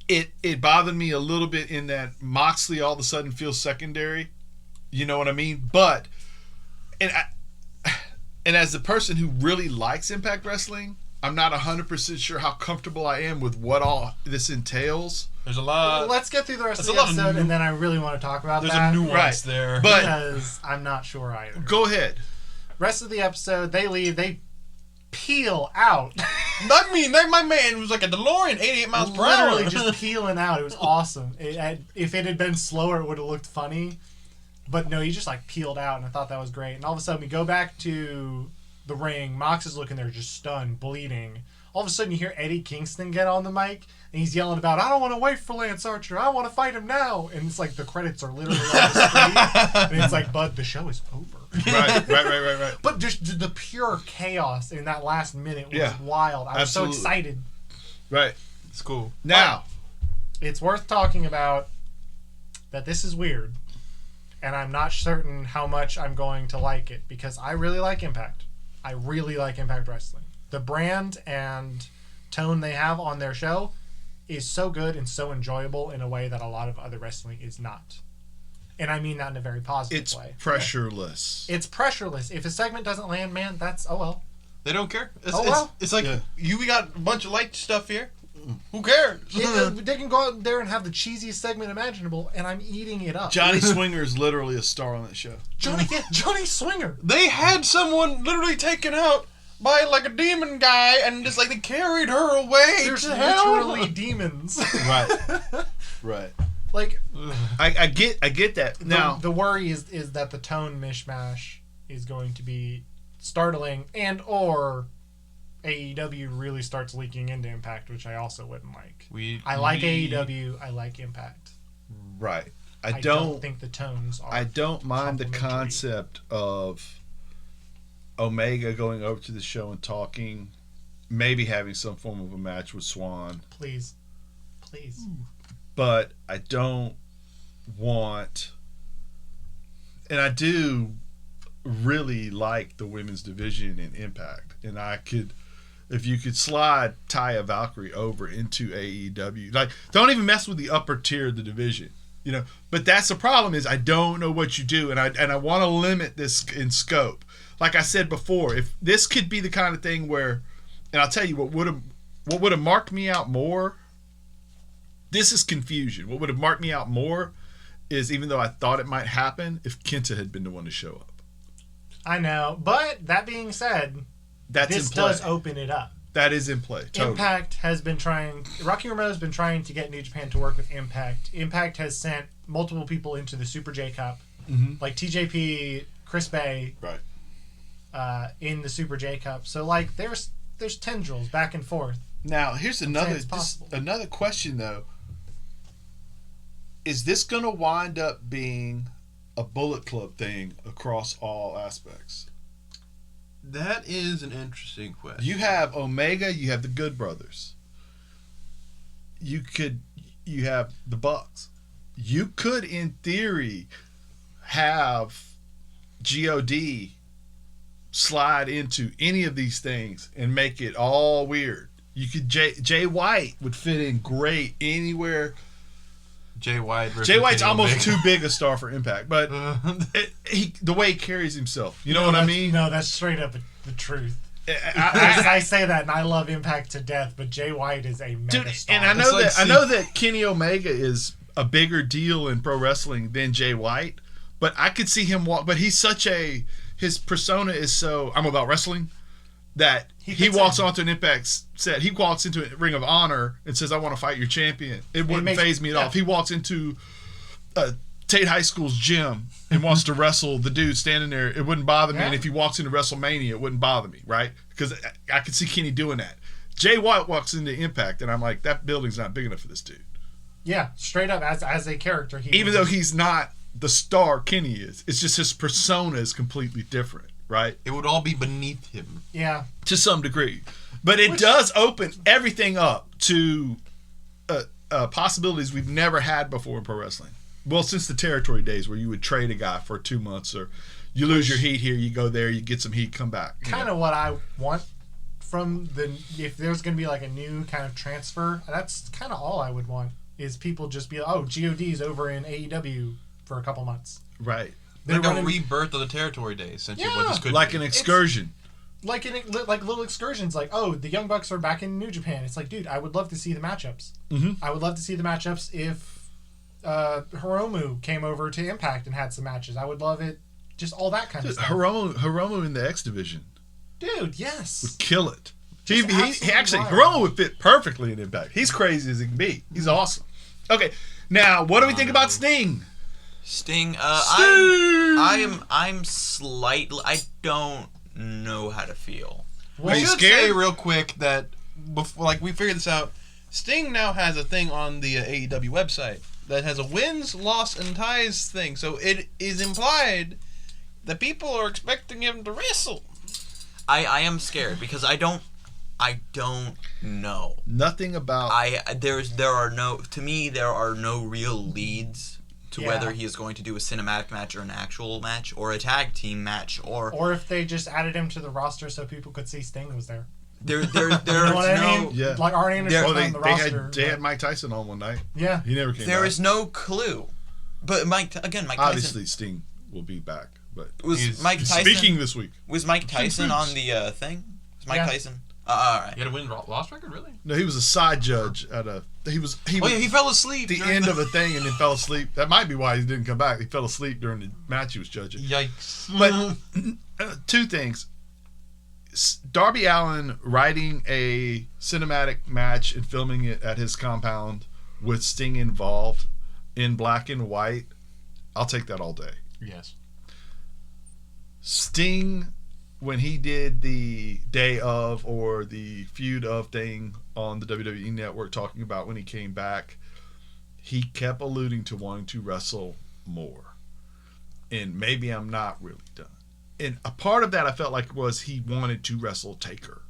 it bothered me a little bit in that Moxley all of a sudden feels secondary. You know what I mean? But and as the person who really likes Impact Wrestling, I'm not 100% sure how comfortable I am with what all this entails. There's a lot. Let's get through the rest of There's the a lot of episode, and then I really want to talk about There's that. a nuance Right. there. But because I'm not sure either. go ahead. Rest of the episode, they leave. They peel out. I mean, my man was like a DeLorean, 88 miles per hour. Literally just peeling out. It was awesome. If it had been slower, it would have looked funny. But no, he just like peeled out, and I thought that was great. And all of a sudden, we go back to the ring. Mox is looking there just stunned, bleeding. All of a sudden, you hear Eddie Kingston get on the mic, and he's yelling about, "I don't want to wait for Lance Archer. I want to fight him now." And it's like the credits are literally on the screen. And it's like, "Bud, the show is over." Right. But just the pure chaos in that last minute was wild. I was absolutely. so excited. Right. It's cool. Now, It's worth talking about that this is weird, and I'm not certain how much I'm going to like it, because I really like Impact. I really like Impact Wrestling. The brand and tone they have on their show is so good and so enjoyable in a way that a lot of other wrestling is not. And I mean that in a very positive it's way. pressureless. It's pressureless. If a segment doesn't land, man, that's, oh well. They don't care. It's like, Yeah. we got a bunch of light stuff here. Who cares? They can go out there and have the cheesiest segment imaginable, and I'm eating it up. Johnny Swinger is literally a star on that show. Johnny Swinger. They had someone literally taken out by like a demon guy, and just like they carried her away. There's to hell. literally demons. Right. Like, I get that. Now, the worry is that the tone mishmash is going to be startling, and or AEW really starts leaking into Impact, which I also wouldn't like. I like AEW. I like Impact. right. I don't think the tones are. I don't mind the complementary. concept of Omega going over to the show and talking, maybe having some form of a match with Swan, Please. but I don't want, and I do really like the women's division in Impact, and if you could slide Taya Valkyrie over into AEW, like, don't even mess with the upper tier of the division, you know. But that's the problem, is I don't know what you do, and I want to limit this in scope. Like I said before, if this could be the kind of thing where, and I'll tell you what would have marked me out more. This is confusion. What would have marked me out more is, even though I thought it might happen, if Kenta had been the one to show up. I know, but that being said, That's this in play. does open it up. That is in play. Totally. Impact has been trying. Rocky Romero has been trying to get New Japan to work with Impact. Impact has sent multiple people into the Super J Cup, like TJP, Chris Bay, right, in the Super J Cup. So like, there's tendrils back and forth. Now here's another it's possible. another question though. Is this going to wind up being a Bullet Club thing across all aspects? That is an interesting question. You have Omega, you have the Good Brothers. You have the Bucks. You could, in theory, have God slide into any of these things and make it all weird. You could Jay White would fit in great anywhere. Jay White. Jay White's almost too big a star for Impact, but the way he carries himself, you know what I mean? No, that's straight up the truth. I say that, and I love Impact to death, but Jay White is a mega star. And I know that Kenny Omega is a bigger deal in pro wrestling than Jay White, but I could see him walk. But he's his persona is so I'm about wrestling that he walks onto an Impact set. He walks into a Ring of Honor and says, "I want to fight your champion." It wouldn't faze me at all. If he walks into Tate High School's gym and wants to wrestle the dude standing there, it wouldn't bother me. And if he walks into WrestleMania, it wouldn't bother me, right? Because I could see Kenny doing that. Jay White walks into Impact, and I'm like, that building's not big enough for this dude. Yeah, straight up, as a character. Even though he's not the star Kenny is. It's just his persona is completely different, right? It would all be beneath him. Yeah. To some degree. But it does open everything up to possibilities we've never had before in pro wrestling. Well, since the territory days where you would trade a guy for 2 months, or you lose your heat here, you go there, you get some heat, come back. Kind of what I want from if there's going to be like a new kind of transfer, that's kind of all I would want, is people just be like, oh, GOD's over in AEW for a couple months. Right. Like a rebirth of the territory days, essentially. Yeah. What this could like be. an excursion. Like little excursions, like, oh, the Young Bucks are back in New Japan. It's like, dude, I would love to see the matchups. Mm-hmm. I would love to see the matchups if Hiromu came over to Impact and had some matches. I would love it. Just all that kind of stuff. Hiromu in the X division. Dude, yes. Would kill it. He actually, wild. Hiromu would fit perfectly in Impact. He's crazy as he can be. He's awesome. Okay, now, what do we think about Sting? Sting, Sting! I'm slightly, I don't know how to feel. Are you should scared? say real quick that before, like, we figured this out. Sting now has a thing on the AEW website that has a wins, loss, and ties thing. So it is implied that people are expecting him to wrestle. I am scared because I don't know. Nothing about... there are no real leads to Yeah. whether he is going to do a cinematic match or an actual match or a tag team match or if they just added him to the roster so people could see Sting was there. there's You know what I mean? Yeah. Like Arn Anderson on the roster. They had Mike Tyson on one night. Yeah. He never came there back. is no clue. But Mike Tyson Obviously, Sting will be back. But was Mike he's Tyson speaking this week. Was Mike Tyson on the thing? Was Mike Yeah. Tyson? All right. He had a win-loss record, really? No, he was a side judge at a... He was He fell asleep. the during end of a thing and then fell asleep. That might be why he didn't come back. He fell asleep during the match he was judging. Yikes. But two things. Darby Allin writing a cinematic match and filming it at his compound with Sting involved in black and white, I'll take that all day. Yes. Sting, when he did the day of or the feud of thing on the WWE Network, talking about when he came back, he kept alluding to wanting to wrestle more. And maybe I'm not really done. And a part of that I felt like was he wanted to wrestle Taker.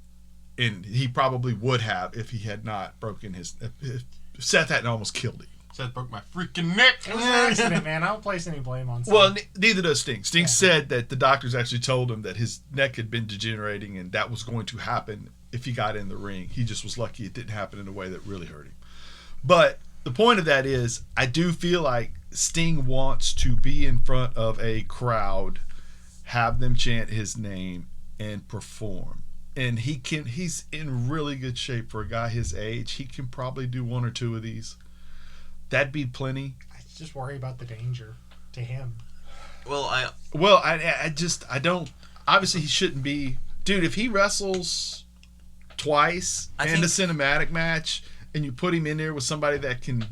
And he probably would have if he had not broken his... If Seth hadn't almost killed him. Seth broke my freaking neck. It was an accident, man. I don't place any blame on Sting. Well, neither does Sting. Sting said that the doctors actually told him that his neck had been degenerating and that was going to happen if he got in the ring. He just was lucky it didn't happen in a way that really hurt him. But the point of that is, I do feel like Sting wants to be in front of a crowd, have them chant his name, and perform. And he's in really good shape for a guy his age. He can probably do one or two of these. That'd be plenty. I just worry about the danger to him. Well, I don't. Obviously, he shouldn't be. Dude, if he wrestles twice in a cinematic match, and you put him in there with somebody that can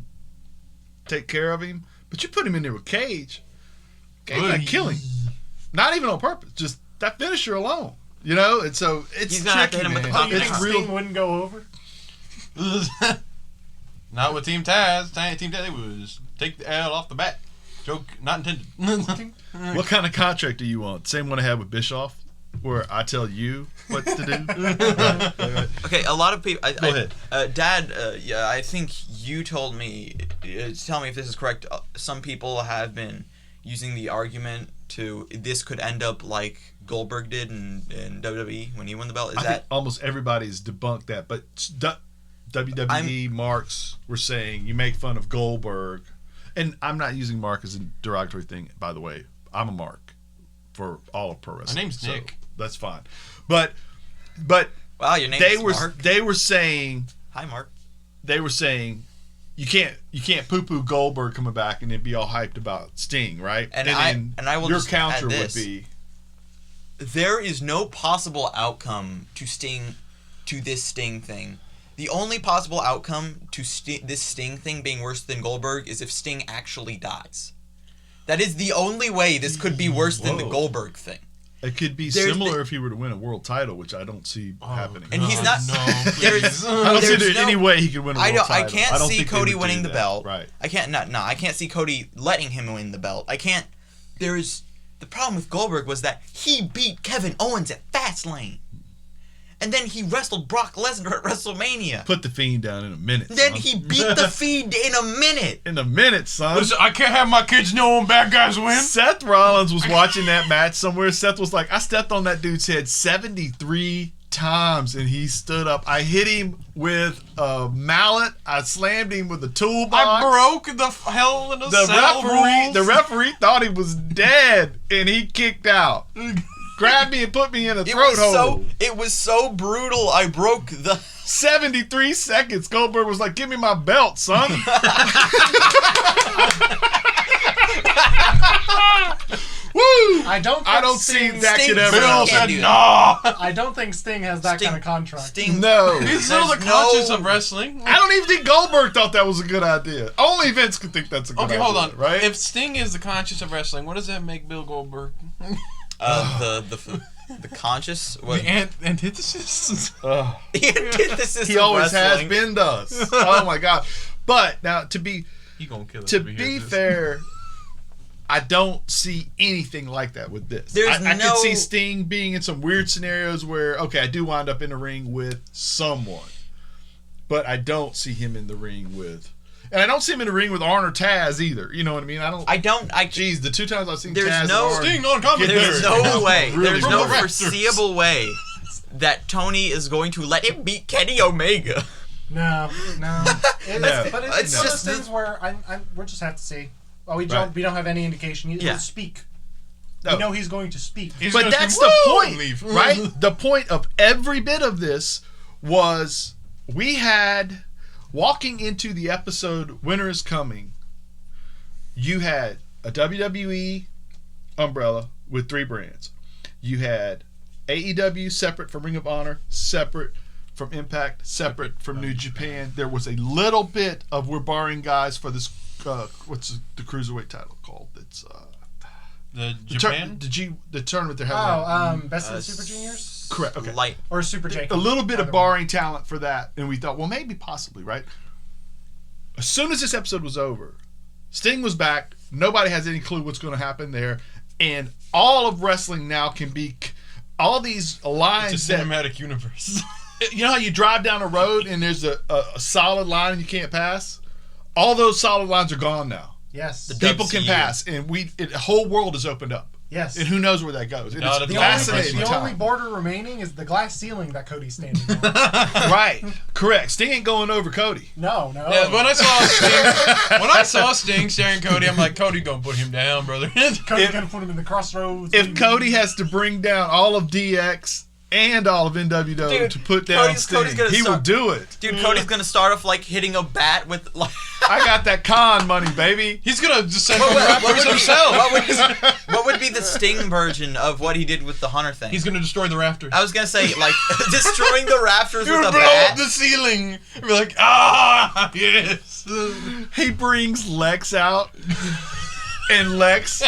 take care of him, but you put him in there with Cage might kill him. Not even on purpose. Just that finisher alone. You know, and so it's He's gonna have to tricky, hit him with man. the pop It's down. real. Sting wouldn't go over. Not with Team Taz. Team Taz was take the L off the bat. Joke not intended. What kind of contract do you want? Same one I had with Bischoff, where I tell you what to do? Okay, a lot of people. Go ahead. Dad, yeah, I think you told me. Tell me if this is correct. Some people have been using the argument to this could end up like Goldberg did in WWE when he won the belt. I think almost everybody's debunked that, but WWE marks were saying you make fun of Goldberg, and I'm not using Mark as a derogatory thing, by the way. I'm a Mark for all of pro wrestling. My name's Nick. That's fine, but wow, your name is Mark. They were saying, hi, Mark. They were saying you can't poo-poo Goldberg coming back and then be all hyped about Sting, right? And I will your just counter add this. would be There is no possible outcome to this Sting thing. The only possible outcome to this Sting thing being worse than Goldberg is if Sting actually dies. That is the only way this could be worse than the Goldberg thing. It could be similar if he were to win a world title, which I don't see happening. And he's not. No, I don't see there's any way he could win a world title. I can't see think they Cody would winning do the that. belt. Right. I can't see Cody letting him win the belt. I can't. The problem with Goldberg was that he beat Kevin Owens at Fastlane. And then he wrestled Brock Lesnar at WrestleMania. Put the Fiend down in a minute. Then son. he beat the Fiend in a minute. In a minute, son. Listen, I can't have my kids know when bad guys win. Seth Rollins was watching that match somewhere. Seth was like, I stepped on that dude's head 73 times and he stood up. I hit him with a mallet. I slammed him with a toolbox. I broke the Hell in a Cell rules. The referee thought he was dead and he kicked out. Grabbed me and put me in a throat hole. It was so brutal. I broke the 73 seconds. Goldberg was like, give me my belt, son. Woo! I don't see Sting, that could ever Bill happen. said do no. I don't think Sting has that kind of contract. Sting. No. He's still the There's conscience no- of wrestling. I don't even think Goldberg thought that was a good idea. Only Vince could think that's a good Okay, idea. hold on. Right? If Sting is the conscience of wrestling, what does that make Bill Goldberg? The conscious. What? The antithesis. Ugh. The antithesis He of always wrestling. has been to us. Oh my God. But now to be He gonna kill us. to if he be hears this. fair, I don't see anything like that with this. There's I no- could see Sting being in some weird scenarios where, okay, I do wind up in the ring with someone. But I don't see him in the ring with... And I don't see him in the ring with Arn or Taz either. You know what I mean? Jeez, the two times I've seen There's Taz no- and Arn... Sting non-commentary. get There's there. no way. Really There's good. no From the Raptors. foreseeable way that Tony is going to let him beat Kenny Omega. No. It's, No. But It's it's one of just those things where we'll just have to see. Well, we don't have any indication. He'll Yeah. speak. No. We know he's going to speak. He's But gonna that's say, the "Woo!" point, and leave. right? The point of every bit of this was we had, walking into the episode Winter is Coming, you had a WWE umbrella with 3 brands. You had AEW separate from Ring of Honor, separate from Impact, separate from New Japan. There was a little bit of we're borrowing guys for this, what's the cruiserweight title called? It's The Japan? the tournament they're having. Best of the Super Juniors? Correct. Okay. Light. Or Super J. A little bit of borrowing talent for that, and we thought, well, maybe, possibly, right? As soon as this episode was over, Sting was back. Nobody has any clue what's going to happen there, and all of wrestling now can be all these lines. It's a cinematic universe. You know how you drive down a road and there's a solid line and you can't pass? All those solid lines are gone now. Yes. People can WCU. pass, and the whole world is opened up. Yes. And who knows where that goes? And Not it's at The all. fascinating the only time. border remaining is the glass ceiling that Cody's standing on. Right. Correct. Sting ain't going over Cody. No. Yeah, when I saw Sting staring Cody, I'm like, Cody gonna put him down, brother. Cody's going to put him in the crossroads. If Cody has to bring down all of DX and all of NWO Dude, to put down Cody's Sting, gonna he will start- do it. Dude, Cody's gonna start off like hitting a bat with like. I got that con money, baby. He's gonna just send What the would- what Raptors would be- himself. What would be the Sting version of what he did with the Hunter thing? He's gonna destroy the rafters. I was gonna say like destroying the Raptors He with would a blow bat. up the ceiling and be like, ah, yes. He brings Lex out, and Lex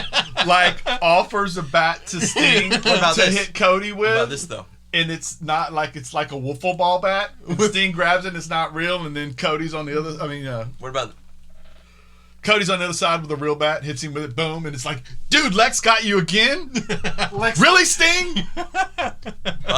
like offers a bat to Sting about to this? hit Cody with. What about this though? And it's not like it's like a wiffle ball bat. Sting grabs it, and it's not real, and then Cody's on the other. I mean, What about? Cody's on the other side with a real bat, hits him with it, boom, and it's like, dude, Lex got you again? Lex, Really, Sting?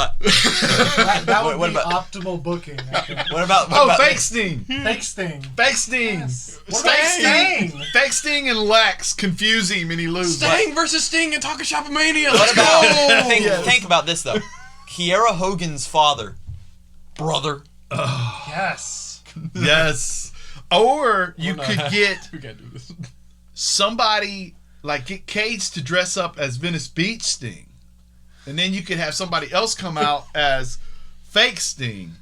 that would What be about- optimal booking. I think. What about Fake Sting. Fake Sting. Fake Sting. Yes. What Fake about Sting. Sting? Fake Sting and Lex confuse him and he loses. Sting versus Sting and Talk Shop Mania. What Let's about go. think about this though. Kiera Hogan's father, brother. Yes. Yes. Or you We're could not- get We can't do this. somebody, like get Cage to dress up as Venice Beach Sting. And then you could have somebody else come out as fake Sting.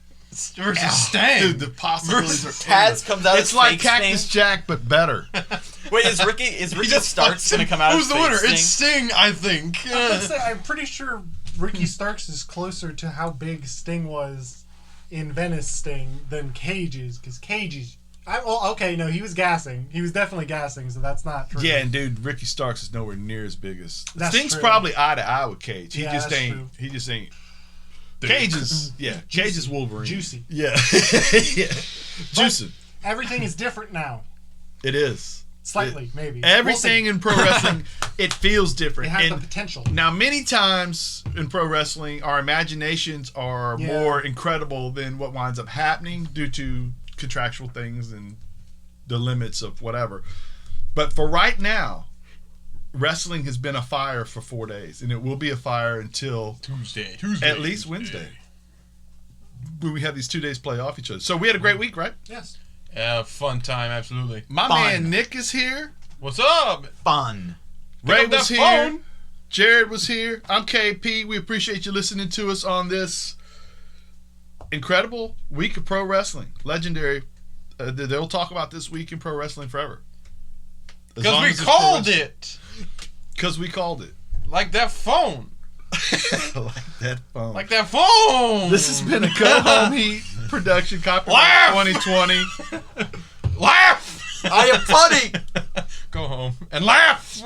Versus Sting. Dude, the possibilities are Taz comes out It's as like fake Cactus Sting. Jack, but better. Wait, is Ricky Starks gonna come out Who's as the fake winner? Sting? It's Sting, I think. I'm pretty sure Ricky Starks is closer to how big Sting was in Venice Sting than Cage is, because Cage is. No, he was gassing. He was definitely gassing, so that's not true. Yeah, and dude, Ricky Starks is nowhere near as big as That's Sting's true. probably eye to eye with Cage. He Yeah, just that's ain't. true. He just ain't. Cage is Cage is Wolverine. Juicy. Yeah, yeah, juicy. Everything is different now. It is. Slightly, maybe. Everything in pro wrestling, it feels It different. has the And potential. now, many times in pro wrestling, our imaginations are Yeah. more incredible than what winds up happening due to contractual things and the limits of whatever. But for right now, wrestling has been a fire for 4 days, and it will be a fire until Tuesday. at least Wednesday, when we have these 2 days play off each other. So we had a great week, right? Yes. Yeah, fun time, absolutely. My Fun. man Nick is here. What's up? Fun. Ray Pick up was that here. phone. Jared was here. I'm KP. We appreciate you listening to us on this incredible week of pro wrestling. Legendary. They'll talk about this week in pro wrestling forever. Because we called it. Because we called it. Like that phone. Like that phone. Like that phone. This has been a Go Home Heat production, copyright Laugh! 2020. Laugh. I am funny. Go home and laugh.